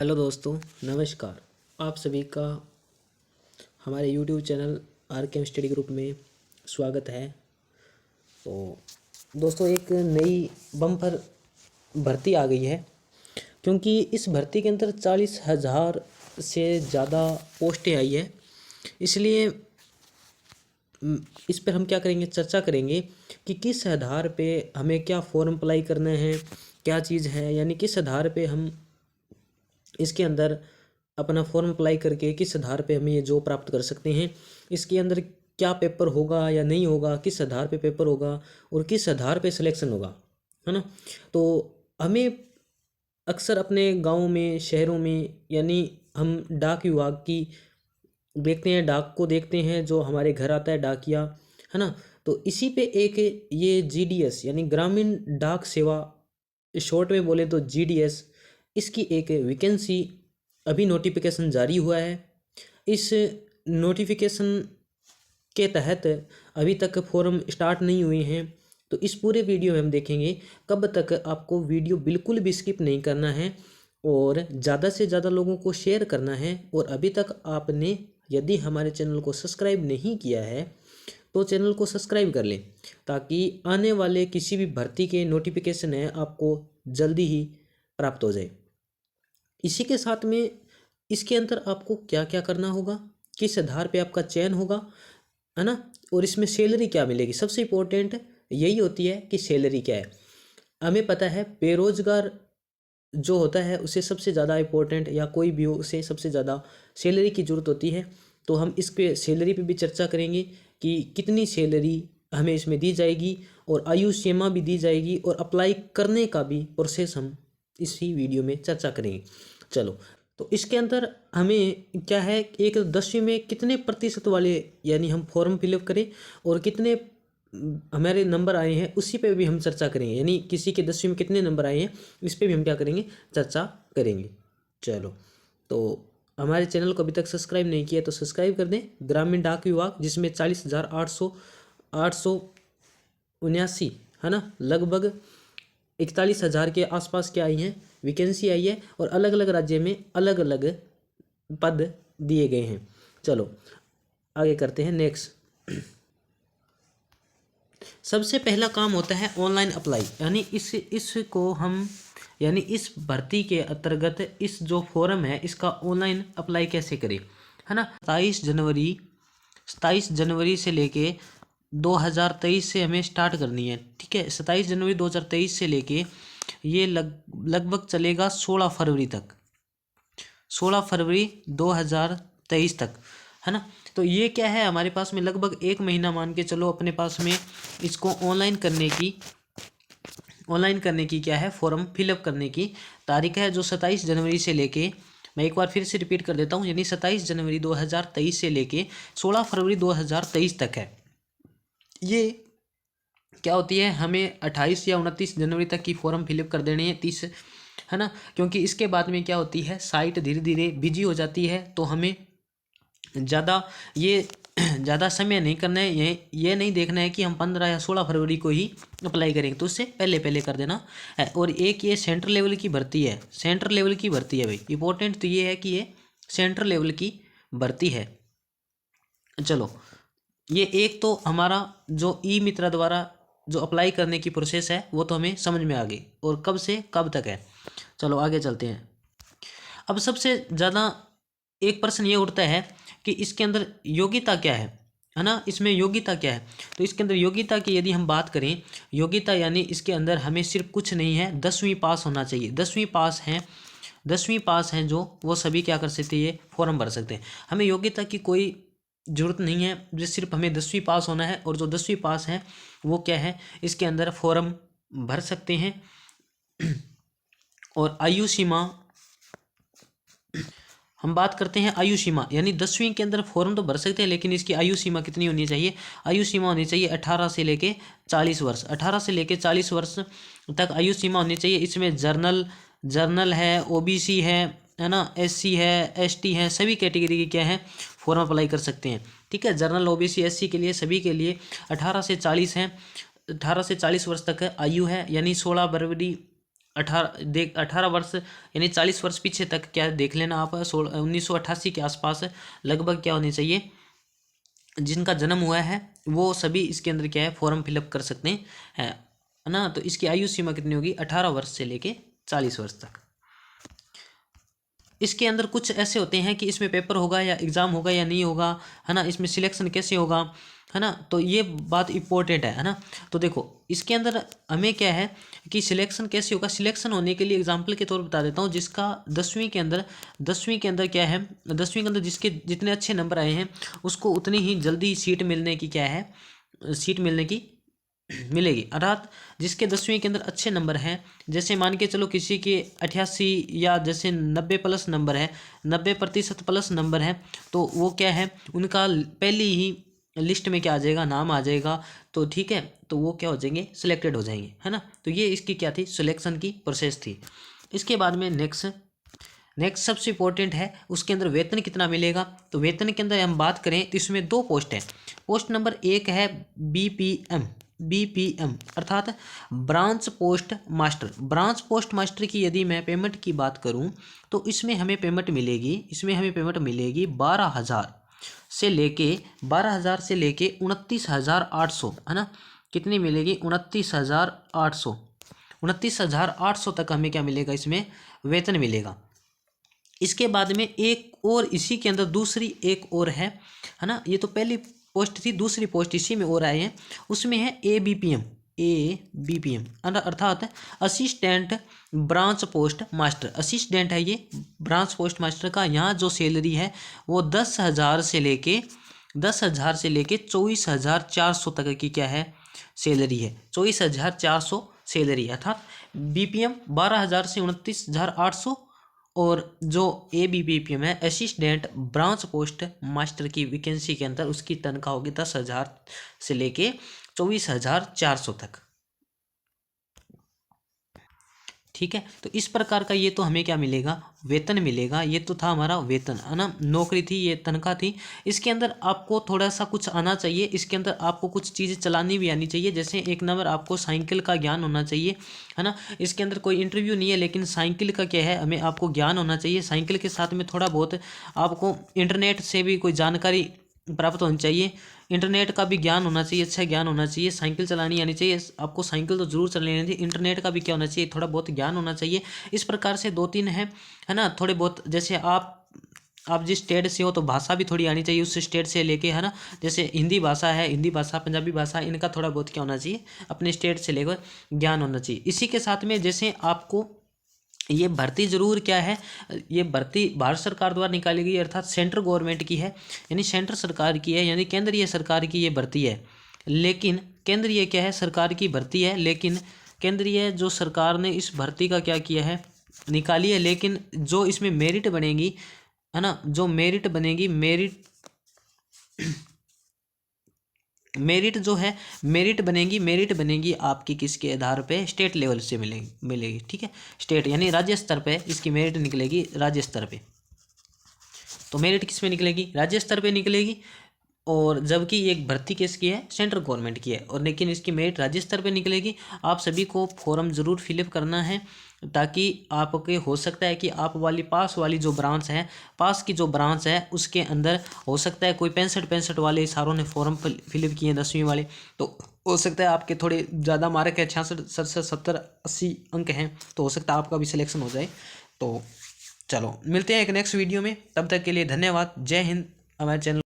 Hello दोस्तों, नमस्कार। आप सभी का हमारे यूट्यूब चैनल आर के एम स्टडी ग्रुप में स्वागत है। तो दोस्तों, एक नई बम्पर भर्ती आ गई है, क्योंकि इस भर्ती के अंदर 40,000 से ज़्यादा पोस्टें आई है। इसलिए इस पर हम क्या करेंगे, चर्चा करेंगे कि किस आधार पे हमें क्या फॉर्म अप्लाई करना है, क्या चीज़ है, यानी किस आधार पे हम इसके अंदर अपना फॉर्म अप्लाई करके किस आधार पे हमें ये जॉब प्राप्त कर सकते हैं। इसके अंदर क्या पेपर होगा या नहीं होगा, किस आधार पे पेपर होगा और किस आधार पे सिलेक्शन होगा, है ना। तो हमें अक्सर अपने गाँव में, शहरों में, यानी हम डाक विभाग की देखते हैं, डाक को देखते हैं, जो हमारे घर आता है डाकिया, है ना। तो इसी पे एक ये जीडीएस यानी ग्रामीण डाक सेवा, शॉर्ट में बोले तो जीडीएस, इसकी एक वैकेंसी अभी नोटिफिकेशन जारी हुआ है। इस नोटिफिकेशन के तहत अभी तक फॉर्म स्टार्ट नहीं हुए हैं। तो इस पूरे वीडियो में हम देखेंगे कब तक। आपको वीडियो बिल्कुल भी स्किप नहीं करना है और ज़्यादा से ज़्यादा लोगों को शेयर करना है। और अभी तक आपने यदि हमारे चैनल को सब्सक्राइब नहीं किया है तो चैनल को सब्सक्राइब कर लें, ताकि आने वाले किसी भी भर्ती के नोटिफिकेशन है आपको जल्दी ही प्राप्त हो जाए। इसी के साथ में इसके अंदर आपको क्या क्या करना होगा, किस आधार पे आपका चयन होगा, है ना, और इसमें सैलरी क्या मिलेगी। सबसे इम्पोर्टेंट यही होती है कि सैलरी क्या है। हमें पता है बेरोजगार जो होता है उसे सबसे ज़्यादा इम्पोर्टेंट, या कोई भी हो, उसे सबसे ज़्यादा सैलरी की ज़रूरत होती है। तो हम इसके सैलरी पे भी चर्चा करेंगे कि कितनी सैलरी हमें इसमें दी जाएगी, और आयु सीमा भी दी जाएगी, और अप्लाई करने का भी प्रोसेस हम इसी वीडियो में चर्चा करेंगे। चलो, तो इसके अंदर हमें क्या है, एक 10वीं में कितने प्रतिशत वाले यानी हम फॉर्म फिलअप करें, और कितने हमारे नंबर आए हैं उसी पे भी हम चर्चा करेंगे। यानी किसी के 10वीं में कितने नंबर आए हैं इस पे भी हम क्या करेंगे, चर्चा करेंगे। चलो, तो हमारे चैनल को अभी तक सब्सक्राइब नहीं किया तो सब्सक्राइब कर दें। ग्रामीण डाक विभाग, जिसमें 40,879, है ना, लगभग 41,000 के आसपास क्या आई हैं, वैकेंसी आई है, और अलग अलग राज्य में अलग अलग पद दिए गए हैं। चलो आगे करते हैं। नेक्स्ट, सबसे पहला काम होता है ऑनलाइन अप्लाई। यानी इसको हम, यानी इस भर्ती के अंतर्गत इस जो फॉर्म है इसका ऑनलाइन अप्लाई कैसे करें, है ना। 27 जनवरी से लेके 2023 से हमें स्टार्ट करनी है, ठीक है। 27 जनवरी 2023 से लेके ये लगभग चलेगा 16 फरवरी तक, 16 फरवरी 2023 तक, है ना। तो ये क्या है, हमारे पास में लगभग एक महीना मान के चलो अपने पास में इसको ऑनलाइन करने की क्या है, फॉर्म फिलअप करने की तारीख है, जो 27 जनवरी से लेके, मैं एक बार फिर से रिपीट कर देता हूँ, यानी 27 जनवरी 2023 से लेके 16 फरवरी 2023 तक है। ये क्या होती है, हमें 28 या 29 जनवरी तक की फॉर्म फिलअप कर देनी है, 30, है ना। क्योंकि इसके बाद में क्या होती है, साइट धीरे धीरे बिजी हो जाती है, तो हमें ज़्यादा ज़्यादा समय नहीं करना है। ये नहीं देखना है कि हम 15 या 16 फरवरी को ही अप्लाई करेंगे, तो उससे पहले पहले कर देना है। और एक ये सेंट्रल लेवल की भर्ती है, सेंट्रल लेवल की भर्ती है भाई। इंपॉर्टेंट तो ये है कि ये सेंट्रल लेवल की भर्ती है। चलो, ये एक तो हमारा जो ई मित्रा द्वारा जो अप्लाई करने की प्रोसेस है वो तो हमें समझ में आ गई, और कब से कब तक है। चलो आगे चलते हैं। अब सबसे ज़्यादा एक प्रश्न ये उठता है कि इसके अंदर योग्यता क्या है ना, इसमें योग्यता क्या है। तो इसके अंदर योग्यता की यदि हम बात करें, योग्यता यानी इसके अंदर हमें सिर्फ कुछ नहीं है, 10वीं पास होना चाहिए। 10वीं पास हैं जो, वो सभी क्या कर सकते हैं, ये फॉर्म भर सकते हैं। हमें योग्यता की कोई ज़रूरत नहीं है, जो सिर्फ हमें 10वीं पास होना है, और जो 10वीं पास है वो क्या है, इसके अंदर फॉर्म भर सकते हैं। और आयु सीमा, हम बात करते हैं आयु सीमा, यानी 10वीं के अंदर फॉर्म तो भर सकते हैं, लेकिन इसकी आयु सीमा कितनी होनी चाहिए, आयु सीमा होनी चाहिए 18 से लेके 40 वर्ष। 18 से लेके 40 वर्ष तक आयु सीमा होनी चाहिए। इसमें जर्नल है, ओबीसी है ना, एससी है, एसटी है, सभी कैटेगरी की क्या है, फॉर्म अप्लाई कर सकते हैं, ठीक है। जर्नल, ओबीसी, एससी के लिए, सभी के लिए 18 से 40 हैं। 18 से 40 वर्ष तक आयु है, यानी 16 फरवरी 18 वर्ष यानी 40 वर्ष पीछे तक क्या देख लेना आप, 1988 के आसपास लगभग क्या होनी चाहिए, जिनका जन्म हुआ है वो सभी इसके अंदर क्या है फॉर्म फिलअप कर सकते हैं, है ना। तो इसकी आयु सीमा कितनी होगी, 18 वर्ष से लेके 40 वर्ष तक। इसके अंदर कुछ ऐसे होते हैं कि इसमें पेपर होगा या एग्ज़ाम होगा या नहीं होगा, है ना, इसमें सिलेक्शन कैसे होगा, है ना, तो ये बात इम्पोर्टेंट है ना। तो देखो इसके अंदर हमें क्या है कि सिलेक्शन कैसे होगा। सिलेक्शन होने के लिए एग्जांपल के तौर पर बता देता हूँ, जिसका 10वीं के अंदर क्या है, 10वीं के अंदर जिसके जितने अच्छे नंबर आए हैं उसको उतनी ही जल्दी सीट मिलने की क्या है, सीट मिलने की मिलेगी। अर्थात जिसके 10वीं के अंदर अच्छे नंबर हैं, जैसे मान के चलो किसी के 88 या जैसे 90 प्लस नंबर है, 90% प्लस नंबर है, तो वो क्या है उनका पहले ही लिस्ट में क्या आ जाएगा, नाम आ जाएगा। तो ठीक है, तो वो क्या हो जाएंगे, सिलेक्टेड हो जाएंगे, है ना। तो ये इसकी क्या थी, सिलेक्शन की प्रोसेस थी। इसके बाद में नेक्स्ट सबसे इंपॉर्टेंट है, उसके अंदर वेतन कितना मिलेगा। तो वेतन के अंदर हम बात करें तो इसमें 2 पोस्ट हैं। पोस्ट नंबर 1 है बीपीएम अर्थात branch post master. Branch post master की यदि मैं पेमेंट की बात करूं तो इसमें हमें पेमेंट मिलेगी 12,000 से लेके 29,800, है ना। कितनी मिलेगी, 29,800 तक हमें क्या मिलेगा, इसमें वेतन मिलेगा। इसके बाद में एक और इसी के अंदर दूसरी एक और है ना। ये तो पहली पोस्ट थी, दूसरी पोस्ट इसी में और आए हैं, उसमें है एबीपीएम अर्थात assistant branch post master. Assistant है ये ब्रांच पोस्ट मास्टर का। यहाँ जो सैलरी है वो 10,000 से लेके 24,400 तक की क्या है, सैलरी है। 24,400 सैलरी है, अर्थात बीपीएम 12,000 से 29,800 और जो एबीपीएम है असिस्टेंट ब्रांच पोस्ट मास्टर की वैकेंसी के अंदर उसकी तनख्वाह होगी 10,000 से लेके 24,400 तक। ठीक है, तो इस प्रकार का ये तो हमें क्या मिलेगा, वेतन मिलेगा। ये तो था हमारा वेतन, है ना, नौकरी थी, ये तनख्वाह थी। इसके अंदर आपको थोड़ा सा कुछ आना चाहिए, इसके अंदर आपको कुछ चीज़ें चलानी भी आनी चाहिए। जैसे 1 नंबर आपको साइकिल का ज्ञान होना चाहिए, है ना। इसके अंदर कोई इंटरव्यू नहीं है, लेकिन साइकिल का क्या है, हमें आपको ज्ञान होना चाहिए। साइकिल के साथ में थोड़ा बहुत आपको इंटरनेट से भी कोई जानकारी प्राप्त होनी चाहिए, इंटरनेट का भी ज्ञान होना चाहिए, अच्छा ज्ञान होना चाहिए। साइकिल चलानी आनी चाहिए आपको, साइकिल तो जरूर चलानी चाहिए। इंटरनेट का भी क्या होना चाहिए, थोड़ा बहुत ज्ञान होना चाहिए। इस प्रकार से 2-3 है ना, थोड़े बहुत। जैसे आप जिस स्टेट से हो तो भाषा भी थोड़ी आनी चाहिए उस स्टेट से लेके, है ना। जैसे हिंदी भाषा है, हिंदी भाषा, पंजाबी भाषा, इनका थोड़ा बहुत क्या होना चाहिए, अपने स्टेट से लेकर ज्ञान होना चाहिए। इसी के साथ में जैसे आपको ये भर्ती जरूर क्या है, ये भर्ती भारत सरकार द्वारा निकाली गई, अर्थात सेंट्रल गवर्नमेंट की है, यानी सेंट्रल सरकार की है, यानी केंद्रीय सरकार की ये भर्ती है। लेकिन केंद्रीय क्या है, सरकार की भर्ती है, लेकिन केंद्रीय जो सरकार ने इस भर्ती का क्या किया है, निकाली है। लेकिन जो इसमें मेरिट बनेगी, है ना, जो मेरिट बनेगी, मेरिट जो है, मेरिट बनेगी आपकी किसके आधार पे, स्टेट लेवल से मिलेगी। ठीक है, स्टेट यानी राज्य स्तर पे इसकी मेरिट निकलेगी, राज्य स्तर पे। तो मेरिट किस में निकलेगी, राज्य स्तर पे निकलेगी। और जबकि एक भर्ती किसकी है, सेंट्रल गवर्नमेंट की है, और लेकिन इसकी मेरिट राज्य स्तर पे निकलेगी। आप सभी को फॉर्म जरूर फिलअप करना है, ताकि आपके हो सकता है कि आप वाली पास वाली जो ब्रांच है, पास की जो ब्रांच है उसके अंदर हो सकता है कोई 65 वाले सारों ने फॉर्म फिलअप किए 10वीं वाले, तो हो सकता है आपके थोड़े ज़्यादा मार्क है, 66, 67, 70, 80 अंक हैं, तो हो सकता है आपका भी सिलेक्शन हो जाए। तो चलो मिलते हैं एक नेक्स्ट वीडियो में, तब तक के लिए धन्यवाद। जय हिंद। हमारे चैनल